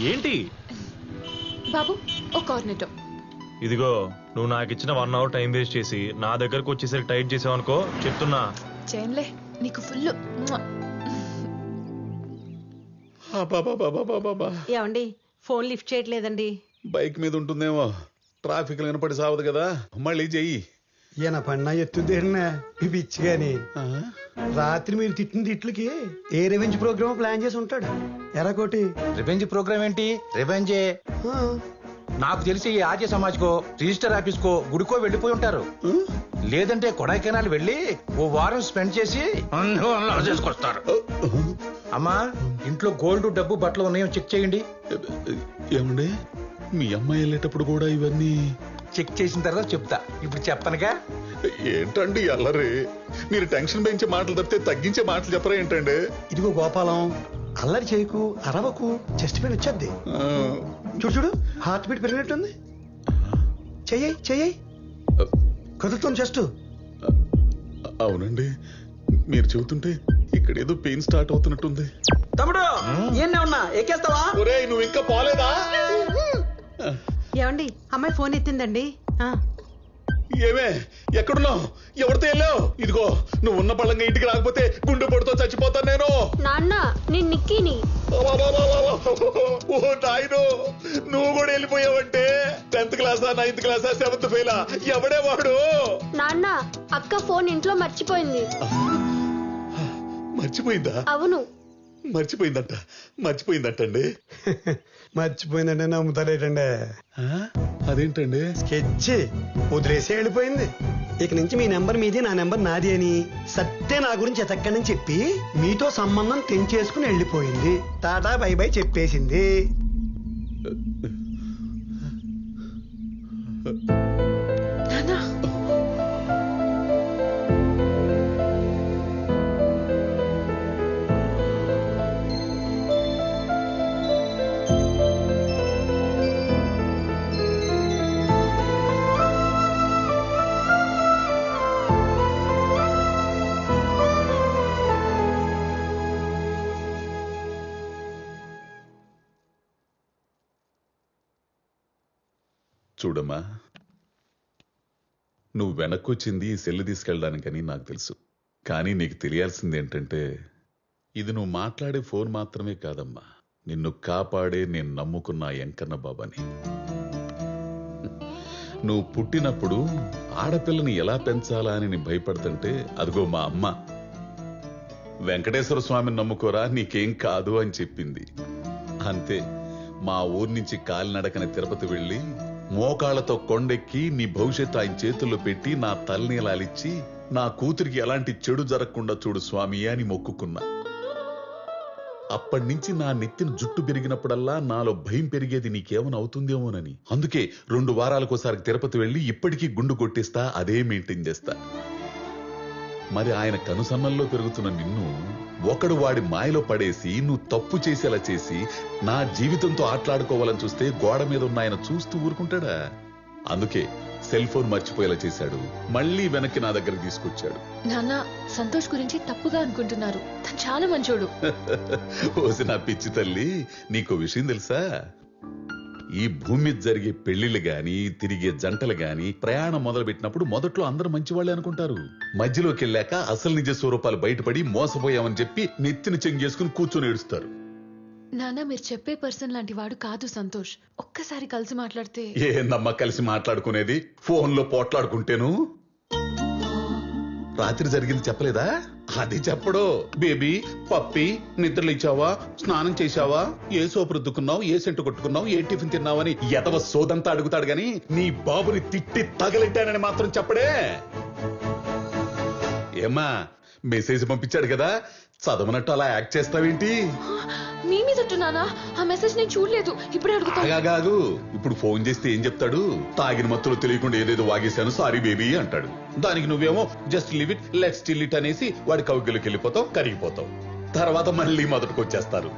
ఏంటి బాబు ఓ కార్నెటో. ఇదిగో నువ్వు నాకు ఇచ్చిన 1 అవర్ టైం వేస్ట్ చేసి నా దగ్గరకు వచ్చేసరికి టైట్ చేసావు అనుకో చెప్తున్నా. చేయనులే నీకు ఫుల్. ఏమండి ఫోన్ లిఫ్ట్ చేయట్లేదండి. బైక్ మీద ఉంటుందేమో, ట్రాఫిక్ వినపడి సావదు కదా. మళ్ళీ చెయ్యి. ఈయన పన్నా ఎత్తుదేనా పిచ్చి గాని రాత్రి మీరు తిట్టిన తిట్లకి ఏ రివెంజ్ ప్రోగ్రామ్ ప్లాన్ చేసి ఉంటాడు. ఎరాకోటి రివెంజ్ ప్రోగ్రామ్ ఏంటి? రివెంజే. నాకు తెలిసి ఈ ఆర్య సమాజ్కో రిజిస్టర్ ఆఫీస్ కో గుడికో వెళ్ళిపోయి ఉంటారు. లేదంటే కొడైకెనాల్ వెళ్ళి ఓ వారం స్పెండ్ చేసి చేసుకొస్తారు. అమ్మా ఇంట్లో గోల్డ్ డబ్బు బట్టలు ఉన్నాయో చెక్ చేయండి. ఏమండి మీ అమ్మాయి వెళ్ళేటప్పుడు కూడా ఇవన్నీ చెక్ చేసిన తర్వాత చెప్తా. ఇప్పుడు చెప్పనుగా. ఏంటండి అల్లరి? మీరు టెన్షన్ పెంచే మాటలు తప్పితే తగ్గించే మాటలు చెప్పరా ఏంటండి? ఇదిగో గోపాలం, అల్లరి చేయకు, అరవకు, చెస్ట్ పెయిన్ వచ్చేద్ది. చూడు చూడు హార్ట్ బీట్ పెరిగినట్టుంది. చెయ్యి చెయ్యి కదులుతుంది చెస్ట్. అవునండి, మీరు చెబుతుంటే ఇక్కడ ఏదో పెయిన్ స్టార్ట్ అవుతున్నట్టుంది. తమ్ముడు ఏనే ఉన్నా ఎక్కేస్తావా? ఒరేయ్ నువ్వు ఇంకా పోలేదా? ఏమండి అమ్మాయి ఫోన్ ఎత్తిందండి. ఏమే ఎక్కడున్నావు? ఎవరితో వెళ్ళావు? ఇదిగో నువ్వు ఉన్న పళ్ళంగా ఇంటికి రాకపోతే గుండె పొడితో చచ్చిపోతాను నేను. నాన్న నేను నిక్కీని. ఓ నాయనో, నువ్వు కూడా వెళ్ళిపోయావంటే 10th క్లాసా 9th క్లాసా 7th ఫెయిలా? ఎవడే వాడు? నాన్న అక్క ఫోన్ ఇంట్లో మర్చిపోయింది. మర్చిపోయిందా? అవును మర్చిపోయిందంటండి. మర్చిపోయిందంటే నమ్ముతారేటండి. అదేంటండి? స్కెచ్ వదిలేసే వెళ్ళిపోయింది. ఇక నుంచి మీ నెంబర్ మీది, నా నెంబర్ నాది అని సత్తే నా గురించి ఎతక్కడని చెప్పి మీతో సంబంధం తెంచేసుకుని వెళ్ళిపోయింది. టాటా బై బై చెప్పేసింది. చూడమ్మా, నువ్వు వెనక్కొచ్చింది ఈ సెల్లు తీసుకెళ్ళడానికని నాకు తెలుసు. కానీ నీకు తెలియాల్సింది ఏంటంటే ఇది నువ్వు మాట్లాడే ఫోన్ మాత్రమే కాదమ్మా, నిన్ను కాపాడే నేను నమ్ముకున్న వెంకన్న బాబాని. నువ్వు పుట్టినప్పుడు ఆడపిల్లని ఎలా పెంచాలా అని నేను భయపడుతుంటే అదిగో మా అమ్మ వెంకటేశ్వర స్వామిని నమ్ముకోరా నీకేం కాదు అని చెప్పింది. అంతే, మా ఊరి నుంచి కాలినడకని తిరుపతి వెళ్ళి మోకాళ్లతో కొండెక్కి నీ భవిష్యత్తు ఆయన చేతుల్లో పెట్టి నా తలనీలాలిచ్చి నా కూతురికి ఎలాంటి చెడు జరగకుండా చూడు స్వామి అని మొక్కుకున్నా. అప్పటినుంచి నా నెత్తిన జుట్టు పెరిగినప్పుడల్లా నాలో భయం పెరిగేది నీకేమైనా అవుతుందేమోనని. అందుకే 2 వారాలకోసారి తిరుపతి వెళ్ళి ఇప్పటికీ గుండు కొట్టిస్తా, అదే మెయింటైన్ చేస్తా. మరి ఆయన కనుసన్నల్లో పెరుగుతున్న నిన్ను ఒకడు వాడి మాయలో పడేసి నువ్వు తప్పు చేసేలా చేసి నా జీవితంతో ఆటలాడుకోవాలని చూస్తే గోడ మీద ఉన్న ఆయన చూస్తూ ఊరుకుంటాడా? అందుకే సెల్ ఫోన్ మర్చిపోయేలా చేశాడు, మళ్ళీ వెనక్కి నా దగ్గర తీసుకొచ్చాడు. నాన్న సంతోష్ గురించి తప్పుగా అనుకుంటున్నారు, తను చాలా మంచోడు. ఓసి నా పిచ్చి తల్లి, నీకో విషయం తెలుసా? ఈ భూమి మీద జరిగే పెళ్లిళ్ళు గాని తిరిగే జంటలు గాని ప్రయాణం మొదలు పెట్టినప్పుడు మొదట్లో అందరూ మంచివాళ్లే అనుకుంటారు. మధ్యలోకి వెళ్ళాక అసలు నిజ స్వరూపాలు బయటపడి మోసపోయామని చెప్పి నెత్తిని చెంగు చేసుకుని కూర్చొని ఏడుస్తారు. నాన్న మీరు చెప్పే పర్సన్ లాంటి వాడు కాదు సంతోష్. ఒక్కసారి కలిసి మాట్లాడితే. ఏందమ్మా కలిసి మాట్లాడుకునేది? ఫోన్ లో పోట్లాడుకుంటేను. రాత్రి జరిగింది చెప్పలేదా? అది చెప్పడు. బేబీ పప్పి నిద్రలు ఇచ్చావా, స్నానం చేశావా, ఏ సోపు రుద్దుకున్నావు, ఏ సెంటు కొట్టుకున్నావు, ఏ టిఫిన్ తిన్నావని ఎదవ సోదంతా అడుగుతాడు గాని నీ బాబుని తిట్టి తగలెట్టానని మాత్రం చెప్పడే. ఏమ్మా మెసేజ్ పంపించాడు కదా, చదవనట్టు అలా యాక్ట్ చేస్తావేంటి? మీ మీద నానా ఆ మెసేజ్ నేను చూడలేదు, ఇప్పుడే అడుగుతాగాగు. ఇప్పుడు ఫోన్ చేస్తే ఏం చెప్తాడు? తాగిన మత్తులో తెలియకుండా ఏదేదో వాగేశాను, సారీ బేబీ అంటాడు. దానికి నువ్వేమో just live it, let's still it అనేసి వాడి కౌగిలికి వెళ్ళిపోతావు, కరిగిపోతావు. తర్వాత మళ్ళీ మొదటికి వచ్చేస్తారు.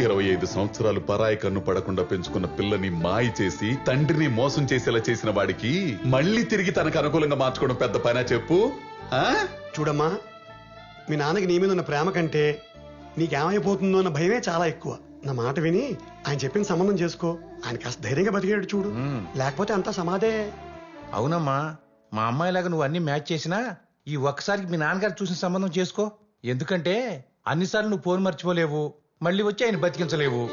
25 సంవత్సరాలు పరాయి కన్ను పడకుండా పెంచుకున్న పిల్లని మాయ చేసి తండ్రిని మోసం చేసేలా చేసిన వాడికి మళ్ళీ తిరిగి తనకు అనుకూలంగా మార్చుకోవడం పెద్ద పనా చెప్పు? చూడమ్మా, మీ నాన్నకి నీ మీద ఉన్న ప్రేమ కంటే నీకేమైపోతుందో అన్న భయమే చాలా ఎక్కువ. నా మాట విని ఆయన చెప్పిన సంబంధం చేసుకో. ఆయన కాస్త ధైర్యంగా బతికేడు చూడు, లేకపోతే అంతా సమాధే. అవునమ్మా, మా అమ్మాయిలాగా నువ్వు అన్ని మ్యాచ్ చేసినా ఈ ఒక్కసారికి మీ నాన్నగారు చూసిన సంబంధం చేసుకో. ఎందుకంటే అన్నిసార్లు నువ్వు ఫోన్ మర్చిపోలేవు, మళ్ళీ వచ్చి ఆయన బతికించలేవు.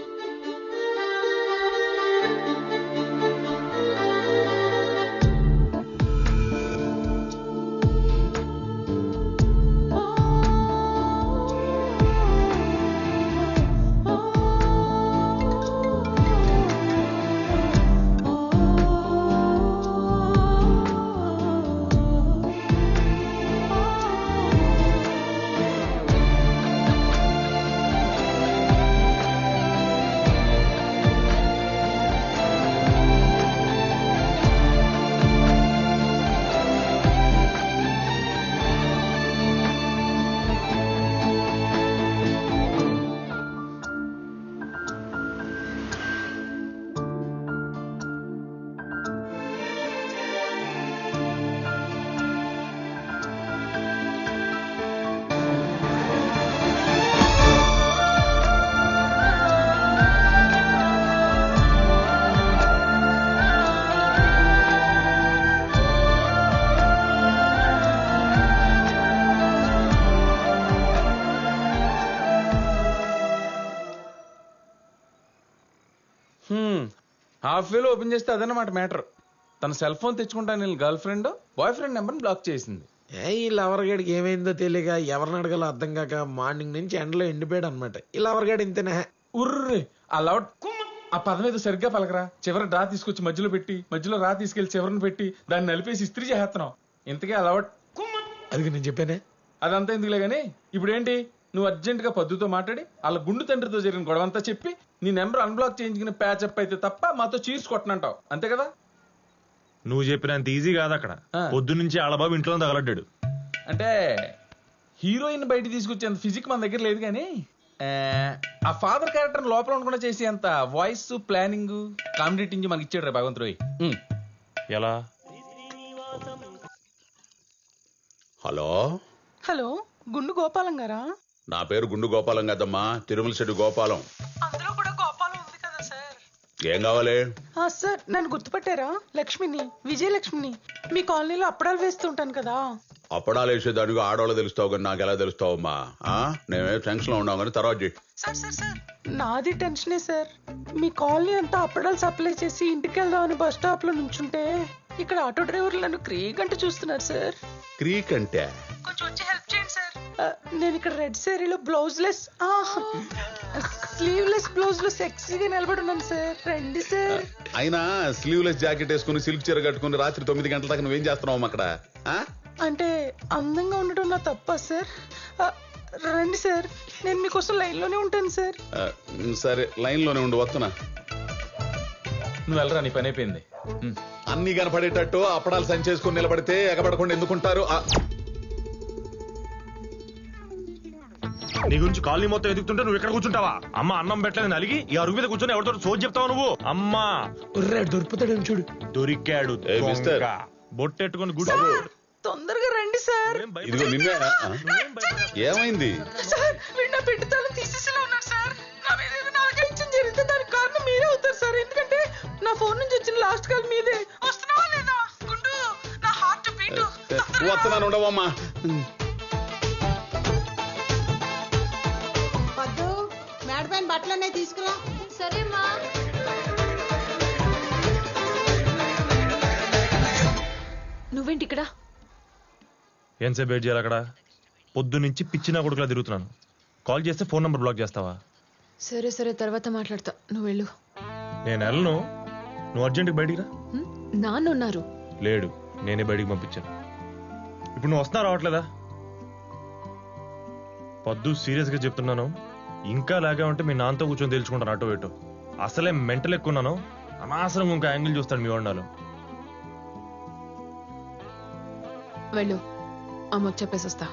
హాఫ్ వేలో ఓపెన్ చేస్తే అదన్నమాట మ్యాటర్. తన సెల్ ఫోన్ తెచ్చుకుంటాను గర్ల్ ఫ్రెండ్ బాయ్ ఫ్రెండ్ నెంబర్ని బ్లాక్ చేసింది. ఈ లవర్గాడికి ఏమైందో తెలియక ఎవరిని అడగాలో అర్థం కాక మార్నింగ్ నుంచి ఎండలో ఎండిపోయాడు అనమాట. ఈ లవర్గాడు ఇంతనే. ఉర్రే ఆ లవ్ ఆ పదం ఏదో సరిగ్గా పలకరా. చివరి డ్రా తీసుకొచ్చి మధ్యలో పెట్టి, మధ్యలో రా తీసుకెళ్లి చివరిని పెట్టి దాన్ని నలిపేసి ఇస్త్రీ చేస్తున్నావు. ఇంతకే ఆ లవ్ అది నేను చెప్పానే. అదంతా ఎందుకులే గానీ ఇప్పుడు ఏంటి, నువ్వు అర్జెంట్ గా పద్దుతో మాట్లాడి వాళ్ళ గుండు తండ్రితో జరిగిన గొడవంతా చెప్పి నీ నెంబర్ అన్బ్లాక్ చేయించుకుని ప్యాచప్ అయితే తప్ప మాతో చీర్స్ కొట్టనంటావు, అంతే కదా? నువ్వు చెప్పినంత ఈజీ కాదు అక్కడ. పొద్దు నుంచి ఆళ్ళబాబు ఇంట్లో తగలడ్డాడు. అంటే హీరోయిన్ బయట తీసుకొచ్చేంత ఫిజిక్ మన దగ్గర లేదు కానీ ఆ ఫాదర్ క్యారెక్టర్ లోపల ఉండకుండా చేసే అంత వాయిస్ ప్లానింగ్ కామెడీ మనకి ఇచ్చాడు రే భగవంత్ రోయ్. ఎలా? హలో హలో, గుండు గోపాలం గారా? నా పేరు గుండు గోపాలం కదమ్మా, తిరుమల శెట్టి గోపాలం. అందులో కూడా గోపాలం ఉంది కదా సార్. ఏం కావాలి? సార్ నన్ను గుర్తుపట్టారా? లక్ష్మిని, విజయలక్ష్మిని. మీ కాలనీలో అప్పడాలు వేస్తుంటాను కదా. అప్పడాలు వేసేదానికి ఆడవాళ్ళు తెలుస్తావు కానీ నాకు ఎలా తెలుస్తావమ్మా? నేనే టెన్షన్ లో ఉన్నావు కానీ తర్వాత చెయ్యి. సార్ సార్ సార్ నాది టెన్షనే సార్. మీ కాలనీ అంతా అప్పడాలు సప్లై చేసి ఇంటికి వెళ్దామని బస్ స్టాప్ లో నుంచుంటే ఇక్కడ ఆటో డ్రైవర్లు నన్ను క్రీక్ అంటే చూస్తున్నారు సార్. క్రీక్ అంటే? కొంచెం వచ్చి హెల్ప్ చేయండి సార్. నేను ఇక్కడ రెడ్ శారీలో బ్లౌజ్ లెస్ స్లీవ్లెస్ బ్లౌజ్ లో సెక్సీగా నిలబడి ఉన్నాను సార్. రండి సార్. అయినా స్లీవ్లెస్ జాకెట్ వేసుకుని సిల్క్ చీర కట్టుకుని రాత్రి 9 గంటల దాకా నువ్వేం చేస్తున్నావు అక్కడ? అంటే అందంగా ఉండటం నా తప్ప సార్? రండి సార్, నేను మీకోసం లైన్ లోనే ఉంటాను సార్. సరే లైన్ లోనే ఉండు, వస్తున్నా. నువ్వు వెళ్ళరా, నీ పని అయిపోయింది. అన్ని కనపడేటట్టు అప్పడాలు సంచేసుకుని నిలబడితే ఎగబడకుండా ఎందుకుంటారు? నీ గురించి కాలనీ మొత్తం ఎదుగుతుంటే నువ్వు ఇక్కడ కూర్చుంటావా? అమ్మ అన్నం పెట్టలేదు అలిగి ఈ అరుగు మీద కూర్చొని ఎవరితో సోది చెప్తావు నువ్వు? అమ్మా దొరుకుతాడు చూడు. దొరికాడు బొట్టెట్టుకుని గుడి. తొందరగా రండి సార్. ఇదిగో నిన్నే. ఏమైంది? సార్ వీడు నా పెట్టి తాళం తీసేసేలా ఉన్నారు సార్. నా మీద ఏదైనా ఆలోచన జరిగితే దానికి కారణం మీరే అవుతారు సార్. ఎందుకంటే నా ఫోన్ నుంచి వచ్చిన లాస్ట్ కాల్ మీదే. వస్తున్నావా లేదా గుండు? నా హార్ట్ బీట్. వస్తున్నాను, ఉండవమ్మా. వద్దు, మేడ పైన బట్టలనే తీసుకురా. సరేమ్మా. నువ్వేంటి ఇక్కడ? ఎంతసేపు వెయిట్ చేయాలి అక్కడ? పొద్దు నుంచి పిచ్చినా కొడుకులా తిరుగుతున్నాను. కాల్ చేస్తే ఫోన్ నంబర్ బ్లాక్ చేస్తావా? సరే సరే, తర్వాత మాట్లాడతా. నువ్వు వెళ్ళు. నేను వెళ్ళను. నువ్వు అర్జెంట్కి బయటికి రా. నాన్న ఉన్నారు. లేడు, నేనే బయటికి పంపించాను. ఇప్పుడు నువ్వు వస్తున్నా రావట్లేదా? పొద్దు సీరియస్గా చెప్తున్నాను. ఇంకా లాగా ఉంటే మీ నాన్నతో కూర్చొని తెలుసుకుంటాను అటో ఇటో. అసలే మెంటల్ ఎక్కున్నాను. అనవసరంగా ఇంకా యాంగిల్ చూస్తాడు మీ వండాలు. వెళ్ళు, అమ్మకు చెప్పేసి వస్తా.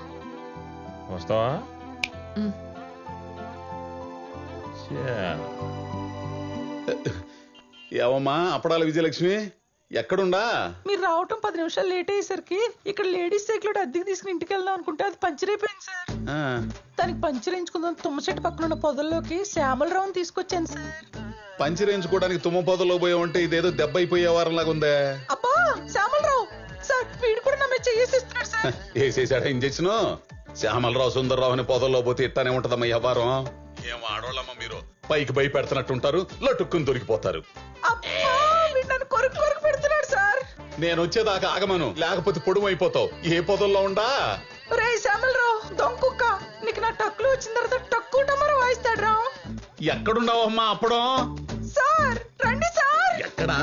వస్తావా? ఏవమ్మా అప్పడాల విజయలక్ష్మి, ఎక్కడుండా? మీరు రావటం 10 నిమిషాలు లేట్ అయ్యేసరికి ఇక్కడ లేడీస్ సైకిల్ అద్దెకి తీసుకుని ఇంటికి వెళ్దాం అనుకుంటే అది పంచర్ అయిపోయింది సార్. దానికి పంచర్ వేయించుకుందాం తుమ్మ చెట్టు పక్కన ఉన్న పొదల్లోకి శ్యామలరావుని తీసుకొచ్చాను సార్. పంచిరేయించుకోవడానికి తుమ్మ పొదలో పోయా ఉంటే ఇదేదో దెబ్బ అయిపోయే వారంలాగా ఉందే. అబ్బా శ్యామలరావు సార్, వీడు కూడా నా మీద చేసేస్తున్నాడు సార్. వేసేసాడా ఇంజక్షన్? శ్యామలరావు సుందరరావు అని పొదల్లో పోతే ఇట్టానే ఉంటదమ్మా వ్యవహారం. ఏం ఆడోళ్ళమ్మా మీరు, పైకి భయపెడుతున్నట్టుంటారు, లటుక్కుని దొరికిపోతారు. అబ్బా వీడు నన్ను కొరకు కొరకు పెడుతున్నాడు సార్. నేను వచ్చేదాకా ఆగమను, లేకపోతే పొడుము అయిపోతావు. ఏ పొదల్లో ఉండా? రే శ్యామలరావు దొంకుక్క, నీకు నా టక్కులు వచ్చిన తర్వాత టక్కు టమర వాయిస్తాడు రా. ఎక్కడున్నావమ్మా అప్పుడం? సార్ రండి సార్. ఎక్కడా?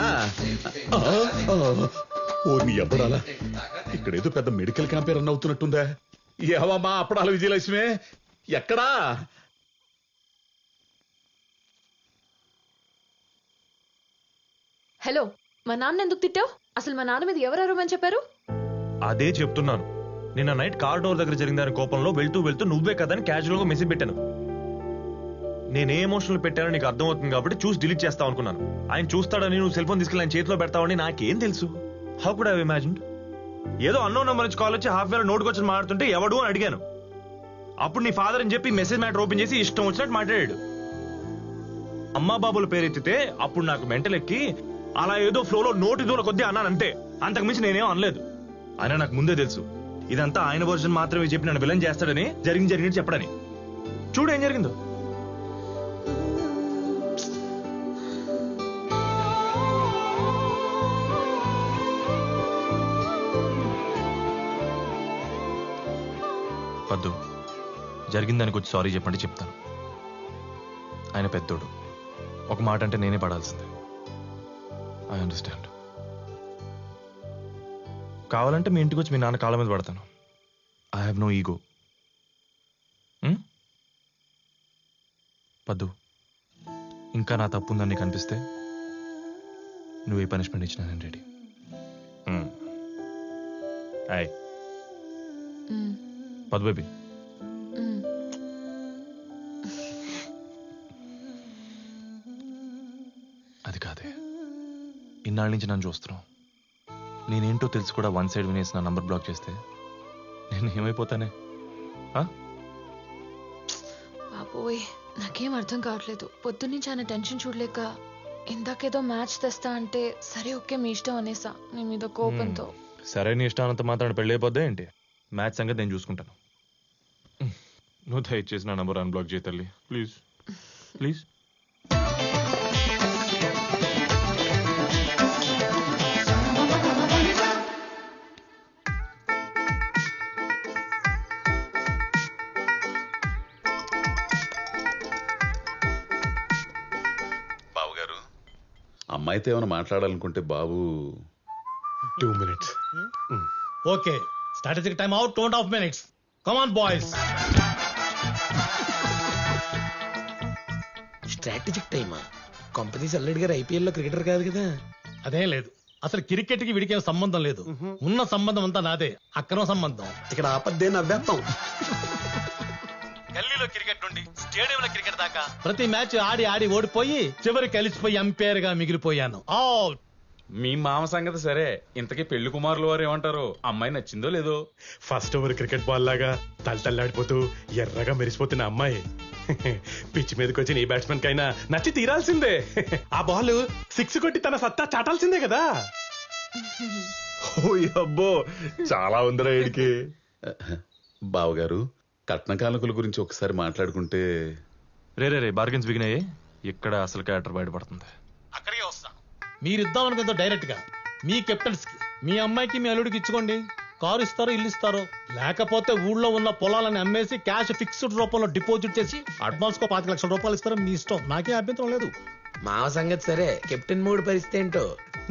ఓ నీ అప్పడాలా, ఇక్కడేదో పెద్ద మెడికల్ క్యాంపే రన్ అవుతున్నట్టుందా? ఏవమ్మా అప్పడాల విజయలక్ష్మి, ఎక్కడా? హలో, మా నాన్న ఎందుకు తిట్టావు? అసలు మా నాన్న మీద ఎవరు అరవమని చెప్పారు? అదే చెప్తున్నాను. నిన్న నైట్ కార్ డోర్ దగ్గర జరిగిందని కోపంలో వెళ్తూ వెళ్తూ నువ్వే కదని క్యాజువల్ గా మెసేజ్ పెట్టాను. నేనే ఎమోషనల్ పెట్టానో నీకు అర్థమవుతుంది కాబట్టి చూసి డిలీట్ చేస్తావు అనుకున్నాను. ఆయన చూస్తాడని నువ్వు సెల్ ఫోన్ తీసుకెళ్ళి ఆయన చేతిలో పెడతావని నాకేం తెలుసు? How could I have imagined? ఏదో అన్నోన్ నెంబర్ నుంచి కాల్ వచ్చి హాఫ్ వేల నోటుకు వచ్చి మాట్లాడుతుంటే ఎవడు అని అడిగాను. అప్పుడు నీ ఫాదర్ అని చెప్పి మెసేజ్ మ్యాటర్ ఓపెన్ చేసి ఇష్టం వచ్చినట్టు మాట్లాడాడు. అమ్మా బాబుల పేరెత్తితే అప్పుడు నాకు మెంటల్ ఎక్కి అలా ఏదో ఫ్లోలో నోటి దూర కొద్దీ అన్నాను అంతే. అంతకుమించి నేనేం అనలేదు. ఆయన నాకు ముందే తెలుసు ఇదంతా ఆయన వర్జన్ మాత్రమే చెప్పి నన్ను విలన్ చేస్తాడని, జరిగింది చెప్పడని. చూడు ఏం జరిగిందో. వద్దు, జరిగిందానికి వచ్చి సారీ చెప్పండి చెప్తాను. ఆయన పెద్దోడు, ఒక మాట అంటే నేనే పడాల్సిందే. I understand. కావాలంటే మీ ఇంటికి వచ్చి మీ నాన్న కాళ్ళ మీద పడతాను. I have no ego. Paddu, ఇంకా నా తప్పు ఉందని నీకు అనిపిస్తే నువ్వు ఏ పనిష్మెంట్ ఇచ్చినా నేను రెడీ. హాయ్ పద్దు బేబీ. అది కాదే, ఇన్నాళ్ళ నుంచి నన్ను చూస్తున్నావు. నేనేంటో తెలుసు కూడా వన్ సైడ్ వినేసి నా నంబర్ బ్లాక్ చేస్తే నేను ఏమైపోతానే? బాబోయ్, నాకేం అర్థం కావట్లేదు. పొద్దున్నుంచి ఆయన టెన్షన్ చూడలేక ఇందాకేదో మ్యాచ్ తెస్తా అంటే సరే ఓకే మీ ఇష్టం అనేసా. నేను మీద కోపంతో. సరే నీ ఇష్టానంత మాత్రం పెళ్ళి అయిపోద్దా ఏంటి? మ్యాచ్ సంగతి నేను చూసుకుంటాను. నువ్వు దయచేసి నా నంబర్ అన్బ్లాక్ చేయి తల్లి, ప్లీజ్ ప్లీజ్. అమ్మాయితో ఏమైనా మాట్లాడాలనుకుంటే బాబు 2 minutes. Okay, strategic time out, 2.5 minutes. Come on boys. Strategic టైమా? కంపెనీ అల్లుడి గారు IPL లో క్రికెటర్ కాదు కదా. అదేం లేదు, అసలు క్రికెట్ కి వీడికి సంబంధం లేదు. ఉన్న సంబంధం అంతా నాదే, అక్రమ సంబంధం. ఇక్కడ ఆపద్దే నవ్వేస్తాం. గల్లీలో క్రికెట్ నుండి స్టేడియంలో క్రికెట్ దాకా ప్రతి మ్యాచ్ ఆడి ఆడి ఓడిపోయి చివరికి కలిసిపోయి ఎంపైర్ గా మిగిలిపోయాను. అవుట్. మీ మామ సంగతి సరే, ఇంతకీ పెళ్లి కుమారులు వారు ఏమంటారు? అమ్మాయి నచ్చిందో లేదో? ఫస్ట్ ఓవర్ క్రికెట్ బాల్ లాగా తల్లతల్లాడిపోతూ ఎర్రగా మెరిసిపోతున్న అమ్మాయి పిచ్ మీదకి వచ్చి నీ బ్యాట్స్మెన్ కైనా నచ్చి తీరాల్సిందే. ఆ బాల్ 6 కొట్టి తన సత్తా చాటాల్సిందే కదా. అబ్బో చాలా ఉందిరా వీడికి. బావగారు, కట్న కానుకల గురించి ఒకసారి మాట్లాడుకుంటే. రే బార్గెన్స్ బిగినాయి. ఇక్కడ అసలు క్యారెక్టర్ బయటపడుతుంది. అక్కడికే వస్తా. మీరిద్దాం అనుకుందో డైరెక్ట్ గా మీ కెప్టెన్స్ కి, మీ అమ్మాయికి మీ అల్లుడికి ఇచ్చుకోండి. కారు ఇస్తారో ఇల్లు ఇస్తారో, లేకపోతే ఊళ్ళో ఉన్న పొలాలని అమ్మేసి క్యాష్ ఫిక్స్డ్ రూపంలో డిపాజిట్ చేసి అడ్వాన్స్ కో 5 లక్షల రూపాయలు ఇస్తారో మీ ఇష్టం, నాకే అభ్యంతరం లేదు. మావ సంగతి సరే, కెప్టెన్ మూడు పరిస్థితి ఏంటో?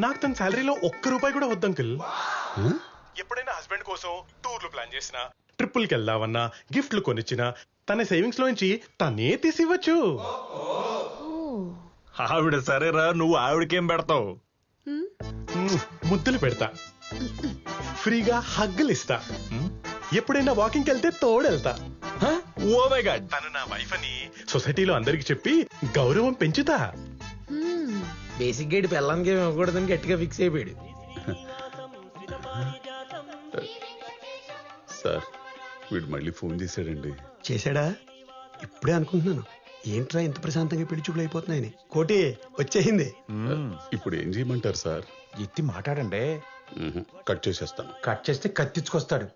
నాకు తన శాలరీలో ₹1 కూడా వద్దు అంకుల్. ఎప్పుడైనా హస్బెండ్ కోసం టూర్లు ప్లాన్ చేసినా, ట్రిప్పుల్కి వెళ్దామన్నా, గిఫ్ట్లు కొనిచ్చినా తన సేవింగ్స్ లోంచి తనే తీసివ్వచ్చు. ఆవిడ సరేరా, నువ్వు ఆవిడకేం పెడతావు? ముద్దులు పెడతా, ఫ్రీగా హగ్గులు ఇస్తా, ఎప్పుడైనా వాకింగ్కి వెళ్తే తోడెళ్తా. ఓ మై గాడ్, తను నా వైఫ్ అని సొసైటీలో అందరికి చెప్పి గౌరవం పెంచుతా. బేసిక్ గైడ్ పెళ్ళానికి ఇవ్వకూడదని గట్టిగా ఫిక్స్ అయిపోయాడు. సార్, వీడు మళ్ళీ ఫోన్ చేశాడండి. చేశాడా? ఇప్పుడే అనుకుంటున్నాను ఏంట్రా ఇంత ప్రశాంతంగా పెళ్లి చూపులు అయిపోతున్నాయని. కోటి వచ్చేసింది. ఇప్పుడు ఏం చేయమంటారు సార్? ఎత్తి మాట్లాడండి. కట్ చేసేస్తాను. కట్ చేస్తే కత్తిచ్చుకొస్తాడు.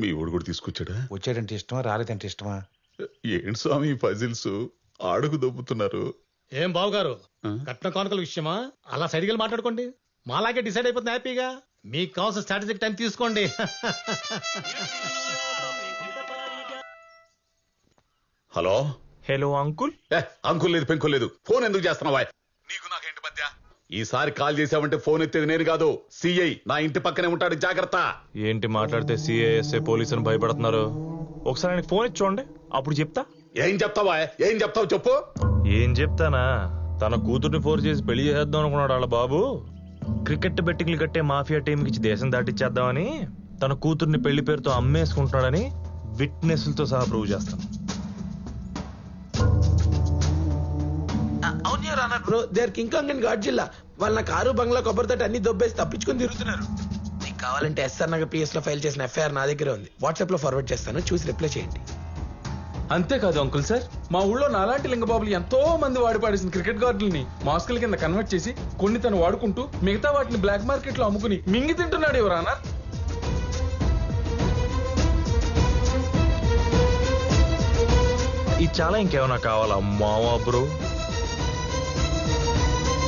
మీ ఊడు కూడా తీసుకొచ్చాడా? వచ్చాడంటే ఇష్టమా, రాలేదంటే ఇష్టమా? ఏంటి స్వామి ఫజిల్స్ ఆడుకు దొబ్బుతున్నారు? ఏం బావు గారు, కట్న కానుకల విషయమా అలా సైడ్కి వెళ్ళి మాట్లాడుకోండి. మాలాగే డిసైడ్ అయిపోతుంది హ్యాపీగా. మీకు కావాల్సిన స్ట్రాటజిక్ టైం తీసుకోండి. Hello hello uncle. అంకుల్ లేదు పెంకుల్ లేదు. ఫోన్ ఎందుకు చేస్తున్నావా? నీకు నాకేంటి మధ్య? ఈసారి కాల్ చేసావంటే ఫోన్ ఎత్తేది నేను కాదు, సిఐ నా ఇంటి పక్కనే ఉంటాడు, జాగ్రత్త. ఏంటి మాట్లాడితే సిఐఎస్ఏ పోలీసుని భయపడుతున్నారు? ఒకసారి ఆయనకి ఫోన్ ఇచ్చి చూడండి, అప్పుడు చెప్తా. ఏం చెప్తావా? ఏం చెప్తావు చెప్పు. ఏం చెప్తానా? తన కూతుర్ని ఫోర్స్ చేసి పెళ్లి చేద్దాం అనుకున్నాడు వాళ్ళ బాబు. క్రికెట్ బెట్టింగ్లు కట్టే మాఫియా టీంకి ఇచ్చి దేశం దాటిచ్చేద్దామని తన కూతుర్ని పెళ్లి పేరుతో అమ్మేసుకుంటున్నాడని విట్నెస్లతో సహా ప్రూవ్ చేస్తాను. Bro they are King Kong and Godzilla. వాళ్ళ నా కారు బంగ్లా కొబ్బరితోటి అన్ని దొబ్బేసి తప్పించుకొని తిరుగుతున్నారు. నీకు కావాలంటే ఎస్ఆర్ నగర్ పిఎస్ లో ఫైల్ చేసిన ఎఫ్ఐఆర్ నా దగ్గర ఉంది, వాట్సాప్ లో ఫార్వర్డ్ చేస్తాను, చూసి రిప్లై చేయండి. అంతేకాదు అంకుల్ సార్, మా ఊళ్ళో నాలాంటి లింగబాబులు ఎంతో మంది వాడి పాడేసిన క్రికెట్ గార్డుల్ని మాస్కుల కింద కన్వర్ట్ చేసి కొన్ని తను వాడుకుంటూ మిగతా వాటిని బ్లాక్ మార్కెట్ లో అమ్ముకుని మింగి తింటున్నాడు ఎవరన్నా. ఇది చాలా ఇంకేమైనా కావాలా మావా బ్రో?